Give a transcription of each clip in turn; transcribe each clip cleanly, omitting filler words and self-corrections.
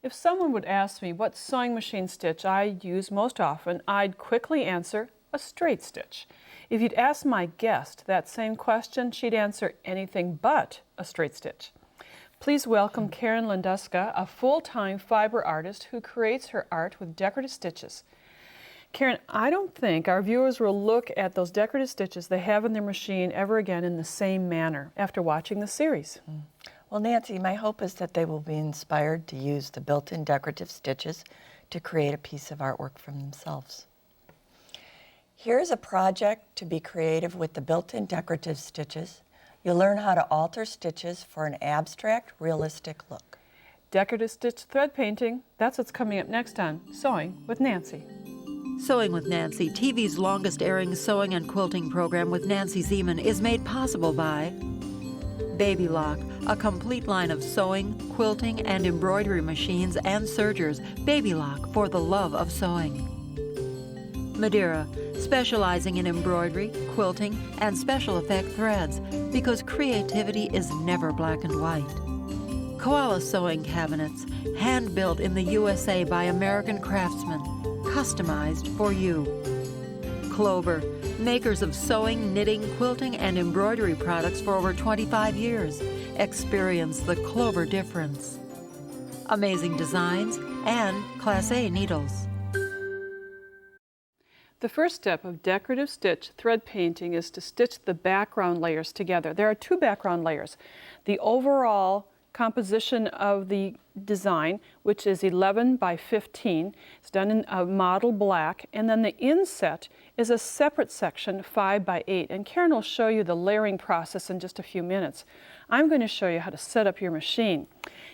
If someone would ask me what sewing machine stitch I use most often, I'd quickly answer a straight stitch. If you'd ask my guest that same question, she'd answer anything but a straight stitch. Please welcome Karen Landuska, a full-time fiber artist who creates her art with decorative stitches. Karen, I don't think our viewers will look at those decorative stitches they have in their machine ever again in the same manner after watching the series. Well, Nancy, my hope is that they will be inspired to use the built-in decorative stitches to create a piece of artwork from themselves. Here's a project to be creative with the built-in decorative stitches. You'll learn how to alter stitches for an abstract, realistic look. Decorative stitch thread painting, that's what's coming up next on Sewing with Nancy. Sewing with Nancy, TV's longest-airing sewing and quilting program with Nancy Zieman, is made possible by Baby Lock, a complete line of sewing, quilting, and embroidery machines and sergers. Baby Lock, for the love of sewing. Madeira, specializing in embroidery, quilting, and special effect threads, because creativity is never black and white. Koala Sewing Cabinets, hand-built in the USA by American craftsmen, customized for you. Clover, makers of sewing, knitting, quilting, and embroidery products for over 25 years. Experience the Clover difference. Amazing designs and Class A needles. The first step of decorative stitch thread painting is to stitch the background layers together. There are two background layers. The overall composition of the design, which is 11 by 15. It's done in a model black, and then the inset is a separate section, 5 by 8. And Karen will show you the layering process in just a few minutes. I'm going to show you how to set up your machine.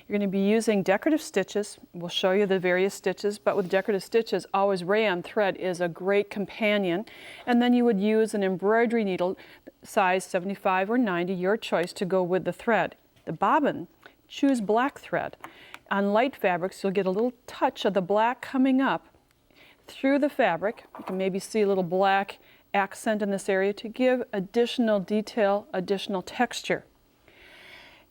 You're going to be using decorative stitches. We'll show you the various stitches, but with decorative stitches, always rayon thread is a great companion. And then you would use an embroidery needle, size 75 or 90, your choice, to go with the thread. The bobbin, choose black thread. On light fabrics, you'll get a little touch of the black coming up through the fabric. You can maybe see a little black accent in this area to give additional detail, additional texture.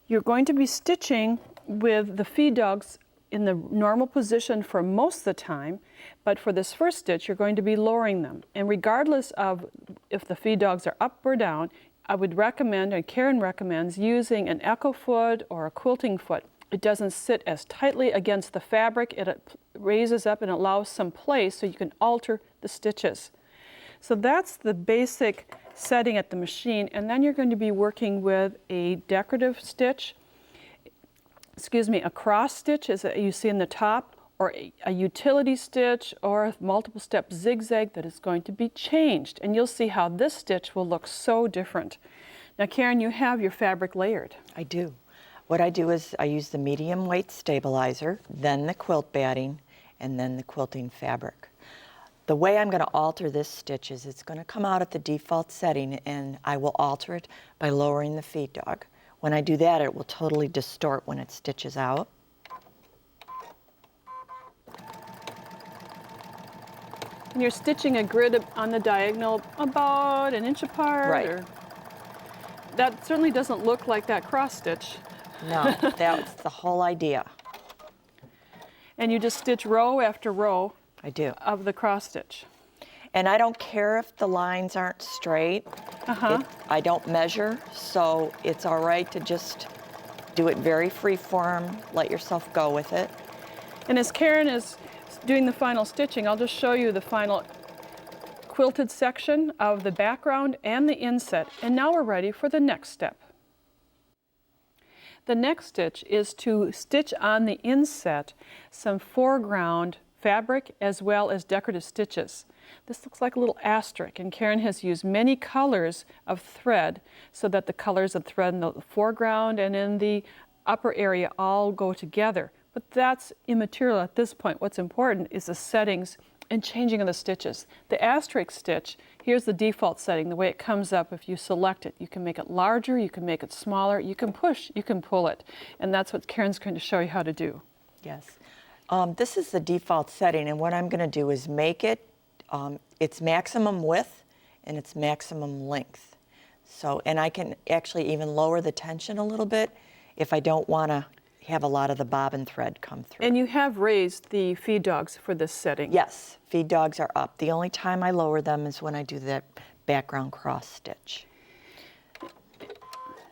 You're going to be stitching with the feed dogs in the normal position for most of the time, but for this first stitch, you're going to be lowering them. And regardless of if the feed dogs are up or down, I would recommend, and Karen recommends, using an echo foot or a quilting foot. It doesn't sit as tightly against the fabric. It raises up and allows some place so you can alter the stitches. So that's the basic setting at the machine, and then you're going to be working with a decorative stitch, a cross stitch as you see in the top, or a utility stitch, or a multiple step zigzag that is going to be changed. And you'll see how this stitch will look so different. Now, Karen, you have your fabric layered. I do. What I do is I use the medium weight stabilizer, then the quilt batting, and then the quilting fabric. The way I'm going to alter this stitch is it's going to come out at the default setting, and I will alter it by lowering the feed dog. When I do that, it will totally distort when it stitches out. And you're stitching a grid on the diagonal about an inch apart? Right. That certainly doesn't look like that cross stitch. No, that's the whole idea. And you just stitch row after row I do. Of the cross stitch. And I don't care if the lines aren't straight. I don't measure, so it's all right to just do it very free form, let yourself go with it. And as Karen is doing the final stitching, I'll just show you the final quilted section of the background and the inset. And now we're ready for the next step. The next stitch is to stitch on the inset some foreground fabric as well as decorative stitches. This looks like a little asterisk, and Karen has used many colors of thread so that the colors of thread in the foreground and in the upper area all go together. But that's immaterial at this point. What's important is the settings and changing of the stitches. The asterisk stitch, here's the default setting, the way it comes up if you select it. You can make it larger, you can make it smaller, you can push, you can pull it. And that's what Karen's going to show you how to do. Yes. This is the default setting, and what I'm going to do is make it its maximum width and its maximum length. So, and I can actually even lower the tension a little bit if I don't want to have a lot of the bobbin thread come through. And you have raised the feed dogs for this setting. Yes, feed dogs are up. The only time I lower them is when I do that background cross stitch.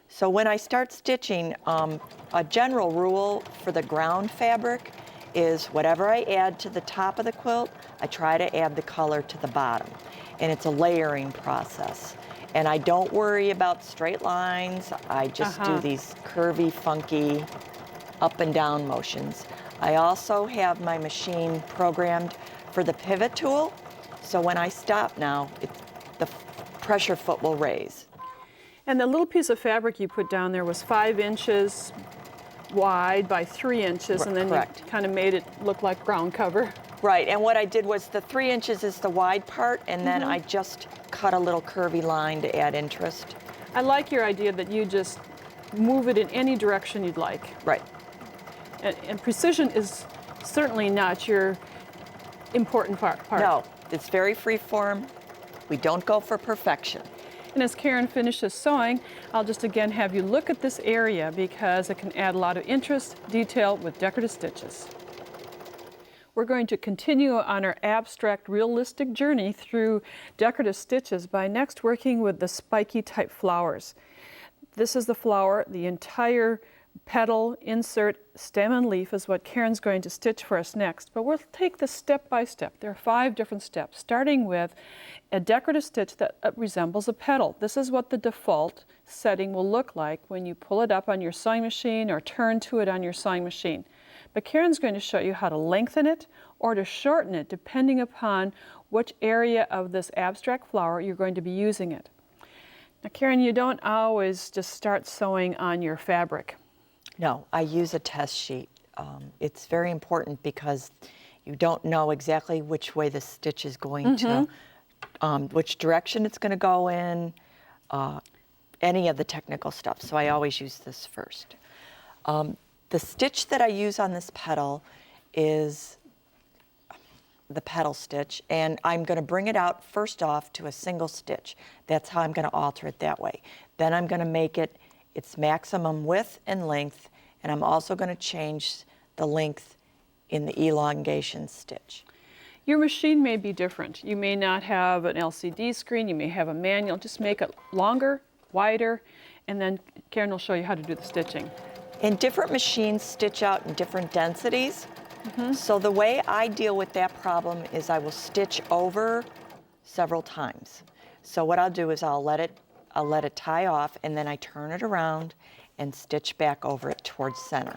So when I start stitching, a general rule for the ground fabric is whatever I add to the top of the quilt, I try to add the color to the bottom. And it's a layering process. And I don't worry about straight lines. I just do these curvy, funky up and down motions. I also have my machine programmed for the pivot tool. So when I stop now, the pressure foot will raise. And the little piece of fabric you put down there was 5 inches wide by 3 inches, and then Correct. you kind of made it look like ground cover. Right, and what I did was the 3 inches is the wide part, and then I just cut a little curvy line to add interest. I like your idea that you just move it in any direction you'd like. Right. And precision is certainly not your important part. No, it's very free form. We don't go for perfection. And as Karen finishes sewing, I'll just again have you look at this area because it can add a lot of interest, detail with decorative stitches. We're going to continue on our abstract realistic journey through decorative stitches by next working with the spiky type flowers. This is the flower, the entire petal, insert, stem, and leaf is what Karen's going to stitch for us next, but we'll take this step by step. There are 5 different steps, starting with a decorative stitch that resembles a petal. This is what the default setting will look like when you pull it up on your sewing machine or turn to it on your sewing machine. But Karen's going to show you how to lengthen it or to shorten it depending upon which area of this abstract flower you're going to be using it. Now Karen, you don't always just start sewing on your fabric. No, I use a test sheet. It's very important because you don't know exactly which way the stitch is going to, which direction it's going to go in, any of the technical stuff. So I always use this first. The stitch that I use on this petal is the petal stitch, and I'm going to bring it out first off to a single stitch. That's how I'm going to alter it that way. Then I'm going to make it its maximum width and length, and I'm also going to change the length in the elongation stitch. Your machine may be different. You may not have an LCD screen, you may have a manual. Just make it longer, wider, and then Karen will show you how to do the stitching. And different machines stitch out in different densities. So the way I deal with that problem is I will stitch over several times. So what I'll do is I'll let it tie off, and then I turn it around and stitch back over it towards center.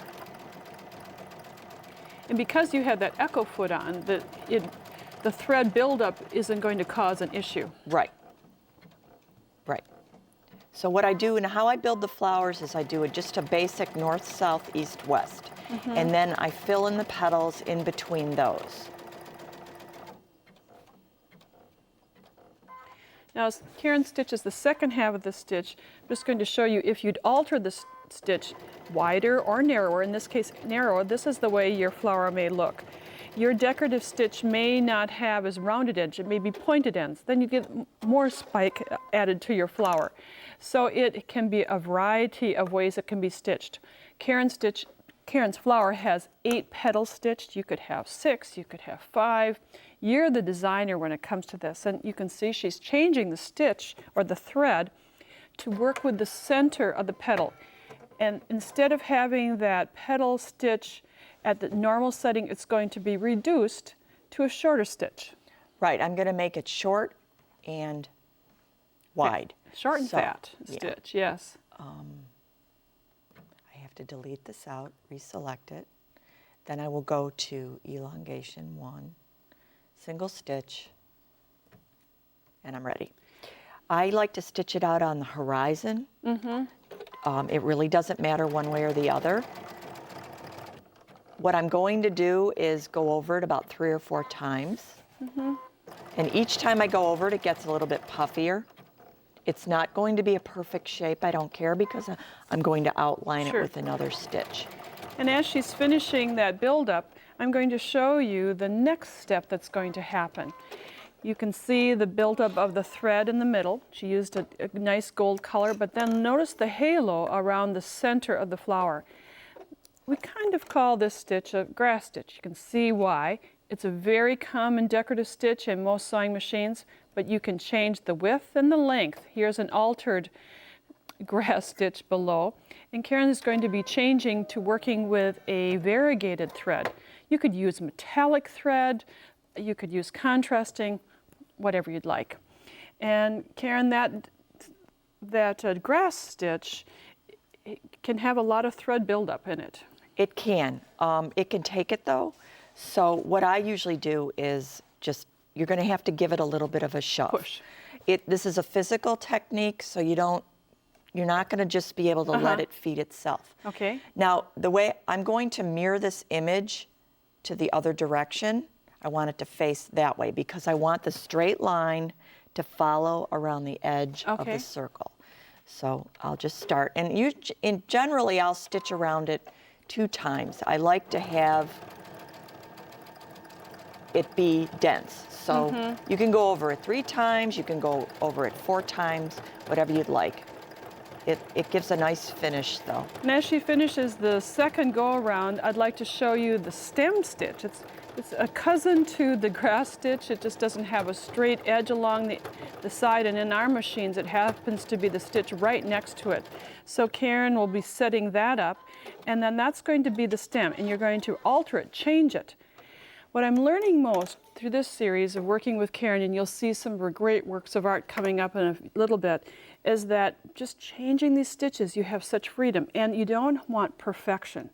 And because you have that echo foot on, the thread buildup isn't going to cause an issue. Right. Right. So what I do and how I build the flowers is I do just a basic north, south, east, west. And then I fill in the petals in between those. Now as Karen stitches the second half of the stitch, I'm just going to show you if you'd alter the stitch wider or narrower, in this case narrower, this is the way your flower may look. Your decorative stitch may not have as rounded edge, it may be pointed ends. Then you get more spike added to your flower. So it can be a variety of ways it can be stitched. Karen's flower has 8 petals stitched. You could have 6, you could have 5. You're the designer when it comes to this, and you can see she's changing the stitch or the thread to work with the center of the petal. And instead of having that petal stitch at the normal setting, it's going to be reduced to a shorter stitch. Right, I'm going to make it short and wide. Short and fat stitch, yes. I have to delete this out, reselect it. Then I will go to elongation 1, single stitch, and I'm ready. I like to stitch it out on the horizon. It really doesn't matter one way or the other. What I'm going to do is go over it about 3 or 4 times. And each time I go over it, it gets a little bit puffier. It's not going to be a perfect shape, I don't care, because I'm going to outline it with another stitch. And as she's finishing that buildup, I'm going to show you the next step that's going to happen. You can see the buildup of the thread in the middle. She used a nice gold color, but then notice the halo around the center of the flower. we kind of call this stitch a grass stitch. You can see why. It's a very common decorative stitch in most sewing machines, but you can change the width and the length. Here's an altered grass stitch below. And Karen is going to be changing to working with a variegated thread. You could use metallic thread, you could use contrasting, whatever you'd like. And Karen, that grass stitch, it can have a lot of thread buildup in it. It can. It can take it though. So what I usually do is just, you're going to have to give it a little bit of a shove. Push. This is a physical technique, so you're not going to just be able to let it feed itself. Okay. Now, the way I'm going to mirror this image to the other direction, I want it to face that way because I want the straight line to follow around the edge of Okay. the circle. So I'll just start, and generally I'll stitch around it 2 times. I like to have it be dense. So you can go over it 3 times, you can go over it 4 times, whatever you'd like. It gives a nice finish though. And as she finishes the second go around, I'd like to show you the stem stitch. It's a cousin to the grass stitch. It just doesn't have a straight edge along the side, and in our machines it happens to be the stitch right next to it. So Karen will be setting that up, and then that's going to be the stem, and you're going to alter it, change it. What I'm learning most through this series of working with Karen, and you'll see some of her great works of art coming up in a little bit, is that just changing these stitches, you have such freedom, and you don't want perfection.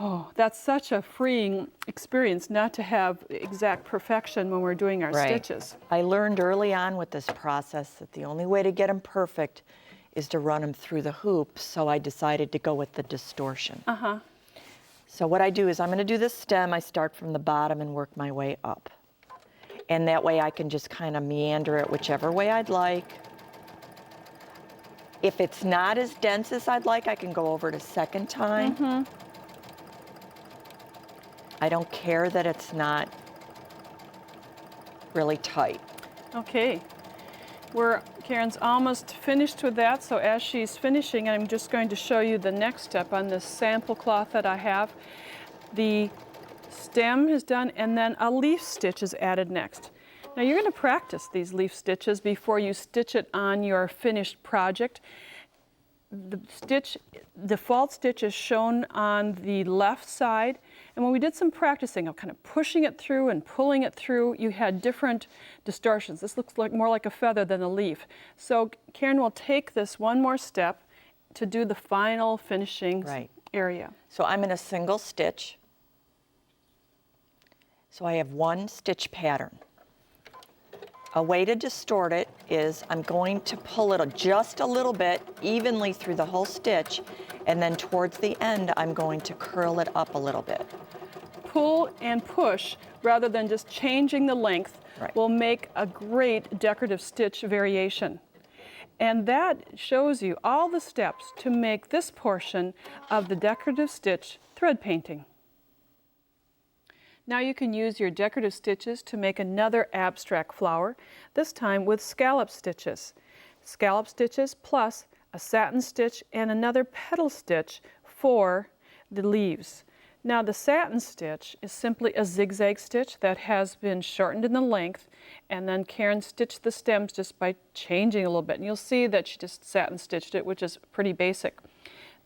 Oh, that's such a freeing experience not to have exact perfection when we're doing our stitches. I learned early on with this process that the only way to get them perfect is to run them through the hoop, so I decided to go with the distortion. So what I do is I'm going to do this stem. I start from the bottom and work my way up. And that way I can just kind of meander it whichever way I'd like. If it's not as dense as I'd like, I can go over it a second time. I don't care that it's not really tight. Okay. Karen's almost finished with that, so as she's finishing, I'm just going to show you the next step on this sample cloth that I have. The stem is done, and then a leaf stitch is added next. Now you're going to practice these leaf stitches before you stitch it on your finished project. The default stitch is shown on the left side, and when we did some practicing of kind of pushing it through and pulling it through, you had different distortions. This looks more like a feather than a leaf. So Karen will take this one more step to do the final finishing area. So I'm in a single stitch. So I have 1 stitch pattern. A way to distort it is I'm going to pull it just a little bit evenly through the whole stitch, and then towards the end I'm going to curl it up a little bit. Pull and push rather than just changing the length will make a great decorative stitch variation. And that shows you all the steps to make this portion of the decorative stitch thread painting. Now you can use your decorative stitches to make another abstract flower, this time with scallop stitches. Scallop stitches plus a satin stitch and another petal stitch for the leaves. Now the satin stitch is simply a zigzag stitch that has been shortened in the length, and then Karen stitched the stems just by changing a little bit, and you'll see that she just satin stitched it, which is pretty basic.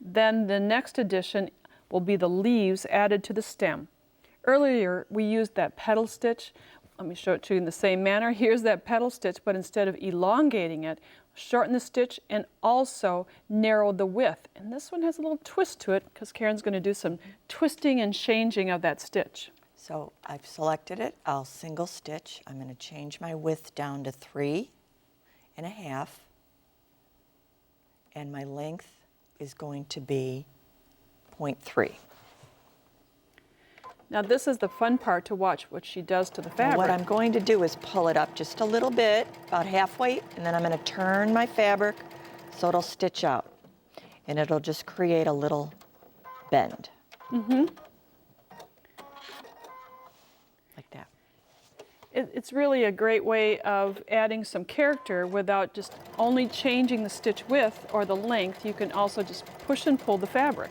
Then the next addition will be the leaves added to the stem. Earlier, we used that petal stitch. Let me show it to you in the same manner. Here's that petal stitch, but instead of elongating it, shorten the stitch and also narrow the width. And this one has a little twist to it because Karen's going to do some twisting and changing of that stitch. So I've selected it. I'll single stitch. I'm going to change my width down to 3.5, and my length is going to be 0.3. Now this is the fun part to watch what she does to the fabric. What I'm going to do is pull it up just a little bit, about halfway, and then I'm going to turn my fabric so it'll stitch out. And it'll just create a little bend. Like that. It's really a great way of adding some character without just only changing the stitch width or the length. You can also just push and pull the fabric.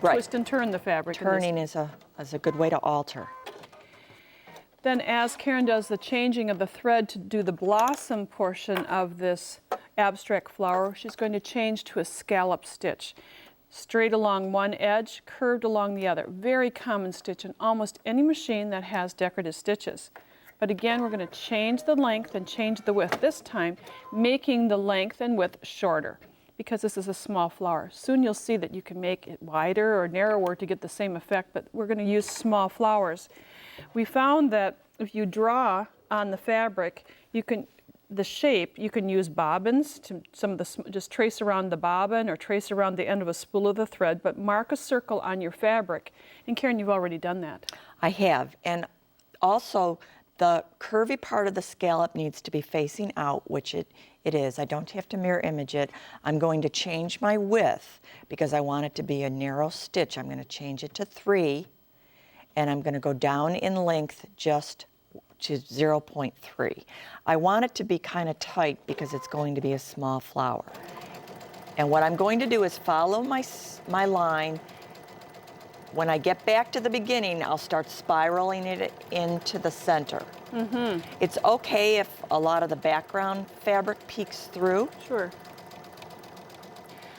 Right. Twist and turn the fabric. in this. Turning is a good way to alter. Then as Karen does the changing of the thread to do the blossom portion of this abstract flower, she's going to change to a scallop stitch. Straight along one edge, curved along the other. Very common stitch in almost any machine that has decorative stitches. But again, we're going to change the length and change the width, this time making the length and width shorter because this is a small flower. Soon you'll see that you can make it wider or narrower to get the same effect, but we're going to use small flowers. We found that if you draw on the fabric, the shape, you can use bobbins to just trace around the bobbin or trace around the end of a spool of the thread, but mark a circle on your fabric. And Karen, you've already done that. I have, and also the curvy part of the scallop needs to be facing out, which it is. I don't have to mirror image it. I'm going to change my width because I want it to be a narrow stitch. I'm going to change it to 3, and I'm going to go down in length just to 0.3. I want it to be kind of tight because it's going to be a small flower. And what I'm going to do is follow my line. When I get back to the beginning, I'll start spiraling it into the center. It's okay if a lot of the background fabric peeks through. Sure.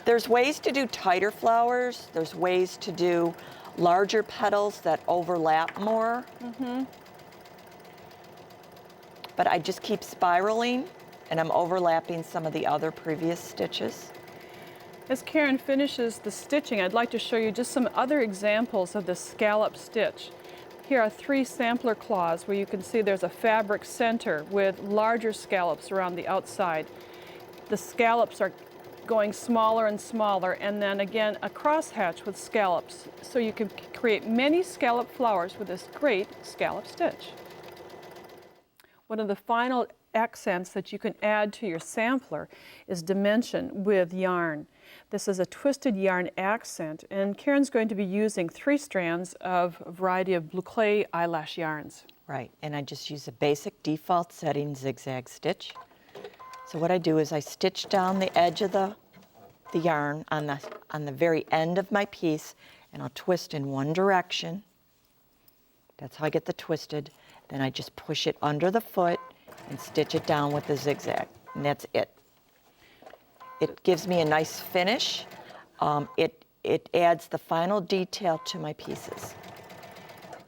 There's ways to do tighter flowers. There's ways to do larger petals that overlap more. But I just keep spiraling, and I'm overlapping some of the other previous stitches. As Karen finishes the stitching, I'd like to show you just some other examples of the scallop stitch. Here are 3 sampler claws where you can see there's a fabric center with larger scallops around the outside. The scallops are going smaller and smaller, and then again a crosshatch with scallops. So you can create many scallop flowers with this great scallop stitch. One of the final accents that you can add to your sampler is dimension with yarn. This is a twisted yarn accent, and Karen's going to be using 3 strands of a variety of blue clay eyelash yarns. Right, and I just use a basic default setting zigzag stitch. So what I do is I stitch down the edge of the yarn on the very end of my piece, and I'll twist in one direction. That's how I get the twisted. Then I just push it under the foot and stitch it down with the zigzag, and that's it. It gives me a nice finish. It adds the final detail to my pieces.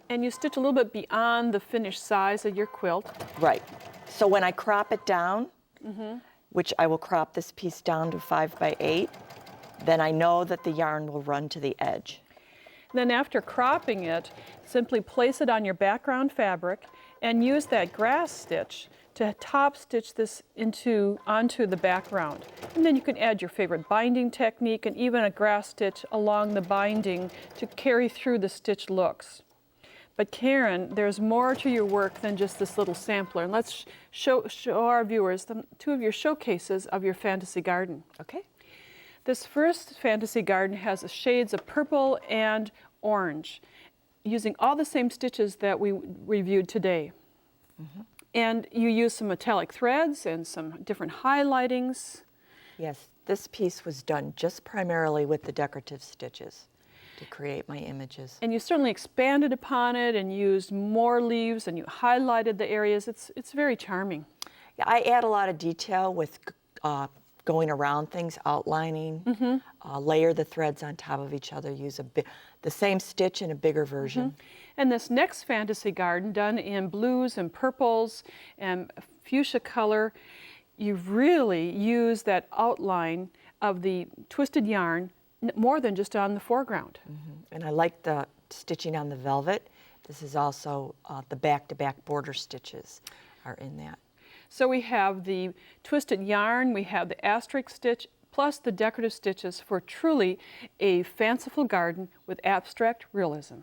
And you stitch a little bit beyond the finished size of your quilt. Right. So when I crop it down, which I will crop this piece down to 5 by 8, then I know that the yarn will run to the edge. Then after cropping it, simply place it on your background fabric and use that grass stitch to top stitch this onto the background. And then you can add your favorite binding technique and even a grass stitch along the binding to carry through the stitch looks. But Karen, there's more to your work than just this little sampler. And let's show our viewers 2 of your showcases of your fantasy garden. Okay. This first fantasy garden has shades of purple and orange, using all the same stitches that we reviewed today. And you use some metallic threads and some different highlightings. Yes, this piece was done just primarily with the decorative stitches to create my images. And you certainly expanded upon it and used more leaves, and you highlighted the areas. It's very charming. Yeah, I add a lot of detail with going around things, outlining, layer the threads on top of each other, use the same stitch in a bigger version. And this next fantasy garden, done in blues and purples and fuchsia color, you really use that outline of the twisted yarn more than just on the foreground. And I like the stitching on the velvet. This is also the back-to-back border stitches are in that. So we have the twisted yarn, we have the asterisk stitch, plus the decorative stitches for truly a fanciful garden with abstract realism.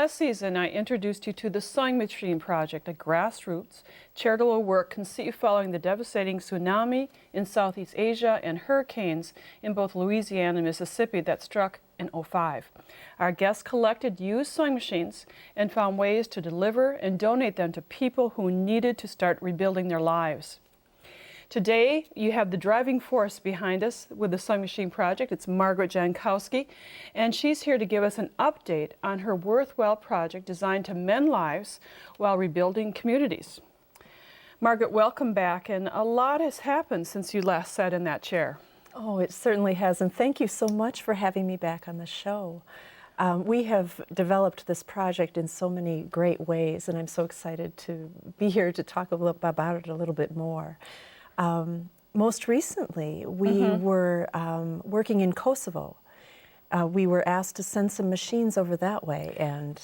last season, I introduced you to the Sewing Machine Project, a grassroots charitable work conceived following the devastating tsunami in Southeast Asia and hurricanes in both Louisiana and Mississippi that struck in '05. Our guests collected used sewing machines and found ways to deliver and donate them to people who needed to start rebuilding their lives. Today, you have the driving force behind us with the Sewing Machine Project. It's Margaret Jankowski, and she's here to give us an update on her worthwhile project designed to mend lives while rebuilding communities. Margaret, welcome back, and a lot has happened since you last sat in that chair. Oh, it certainly has, and thank you so much for having me back on the show. We have developed this project in so many great ways, and I'm so excited to be here to talk about it a little bit more. Most recently, we were working in Kosovo. We were asked to send some machines over that way, and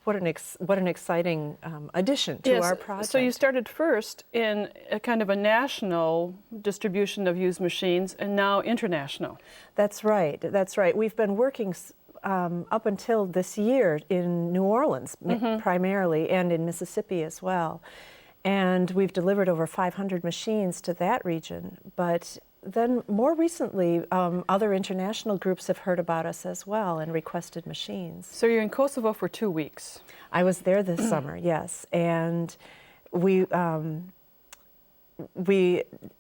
what an exciting addition to our project. So you started first in a kind of a national distribution of used machines, and now international. That's right. That's right. We've been working up until this year in New Orleans primarily, and in Mississippi as well. And we've delivered over 500 machines to that region. But then more recently, other international groups have heard about us as well and requested machines. So you're in Kosovo for 2 weeks. I was there this summer, yes. And we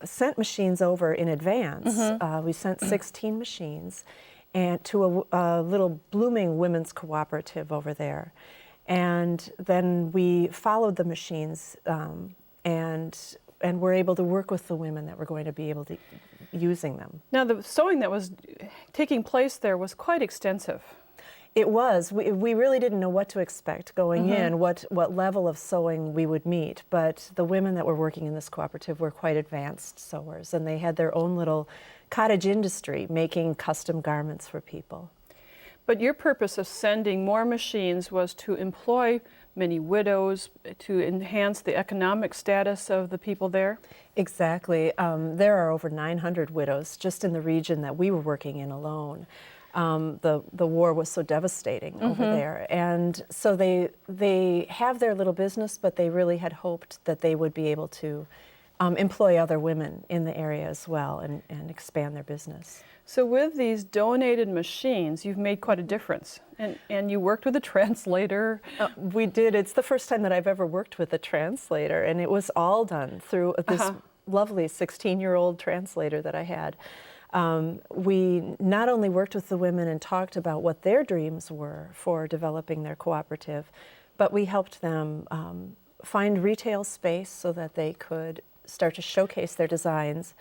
sent machines over in advance. We sent 16 machines and to a little blooming women's cooperative over there. And then we followed the machines and were able to work with the women that were going to be able to using them. Now, the sewing that was taking place there was quite extensive. It was. We really didn't know what to expect going in, what level of sewing we would meet. But the women that were working in this cooperative were quite advanced sewers, and they had their own little cottage industry making custom garments for people. But your purpose of sending more machines was to employ many widows, to enhance the economic status of the people there? Exactly. There are over 900 widows just in the region that we were working in alone. The war was so devastating over there. And so they have their little business, but they really had hoped that they would be able to employ other women in the area as well and expand their business. So with these donated machines, you've made quite a difference. And you worked with a translator. We did. It's the first time that I've ever worked with a translator, and it was all done through this lovely 16-year-old translator that I had. We not only worked with the women and talked about what their dreams were for developing their cooperative, but we helped them find retail space so that they could start to showcase their designs.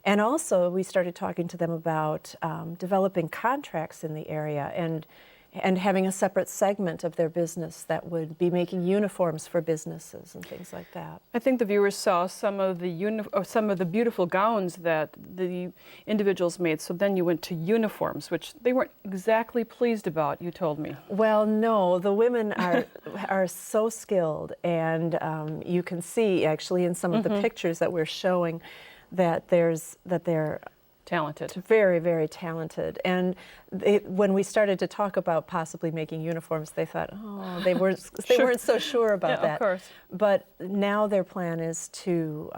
And also, we started talking to them about developing contracts in the area and having a separate segment of their business that would be making uniforms for businesses and things like that. I think the viewers saw some of the beautiful gowns that the individuals made. So then you went to uniforms, which they weren't exactly pleased about, you told me. Well, no, the women are so skilled, and you can see actually in some of the pictures that we're showing that they're Talented. very, very talented. And when we started to talk about possibly making uniforms, they thought, oh, they weren't so sure about that. Of course. But now their plan is to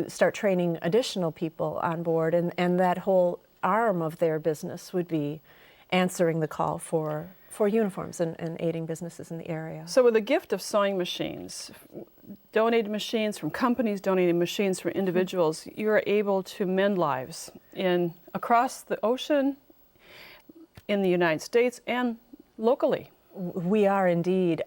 start training additional people on board, and that whole arm of their business would be answering the call for uniforms and aiding businesses in the area. So with the gift of sewing machines, donated machines from companies, donated machines from individuals, you're able to mend lives across the ocean, in the United States, and locally. We are indeed.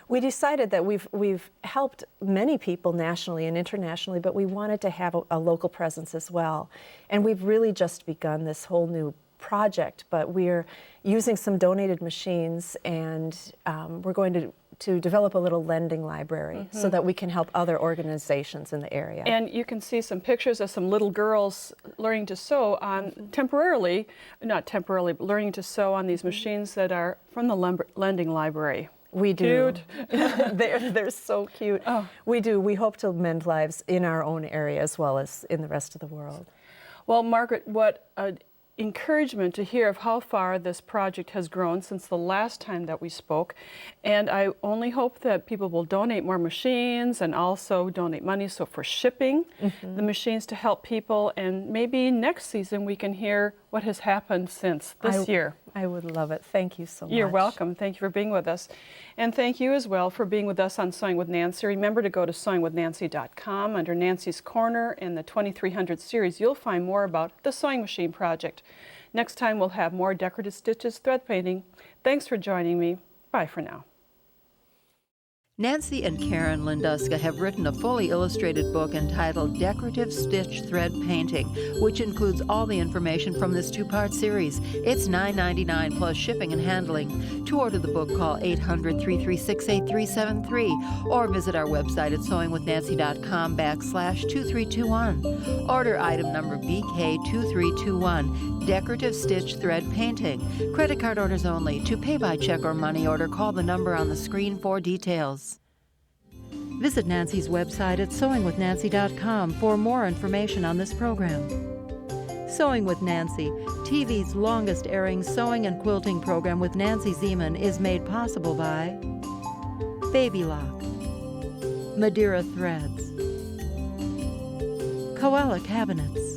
We decided that we've helped many people nationally and internationally, but we wanted to have a local presence as well. And we've really just begun this whole new project, but we're using some donated machines, and we're going to develop a little lending library so that we can help other organizations in the area. And you can see some pictures of some little girls learning to sew on not temporarily, but learning to sew on these machines that are from the lending library. We do. Cute. They're so cute. Oh. We do. We hope to mend lives in our own area as well as in the rest of the world. Well, Margaret, what an encouragement to hear of how far this project has grown since the last time that we spoke. And I only hope that people will donate more machines and also donate money for shipping the machines to help people. And maybe next season we can hear what has happened since this year. I would love it. Thank you so much. You're welcome. Thank you for being with us. And thank you as well for being with us on Sewing with Nancy. Remember to go to sewingwithnancy.com. Under Nancy's Corner in the 2300 series, you'll find more about the sewing machine project. Next time we'll have more decorative stitches, thread painting. Thanks for joining me. Bye for now. Nancy and Karen Linduska have written a fully illustrated book entitled Decorative Stitch Thread Painting, which includes all the information from this two-part series. It's $9.99 plus shipping and handling. To order the book, call 800-336-8373 or visit our website at sewingwithnancy.com/2321. Order item number BK2321, Decorative Stitch Thread Painting. Credit card orders only. To pay by check or money order, call the number on the screen for details. Visit Nancy's website at sewingwithnancy.com for more information on this program. Sewing with Nancy, TV's longest-airing sewing and quilting program with Nancy Zieman, is made possible by Baby Lock, Madeira Threads, Koala Cabinets,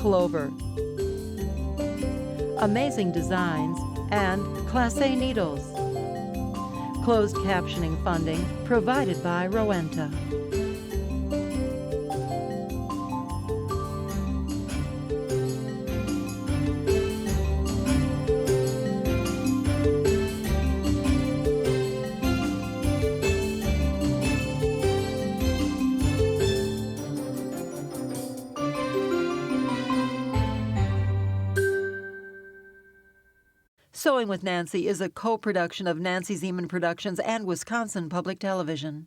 Clover, Amazing Designs, and Classe Needles. Closed captioning funding provided by Rowenta. Sewing with Nancy is a co-production of Nancy Zieman Productions and Wisconsin Public Television.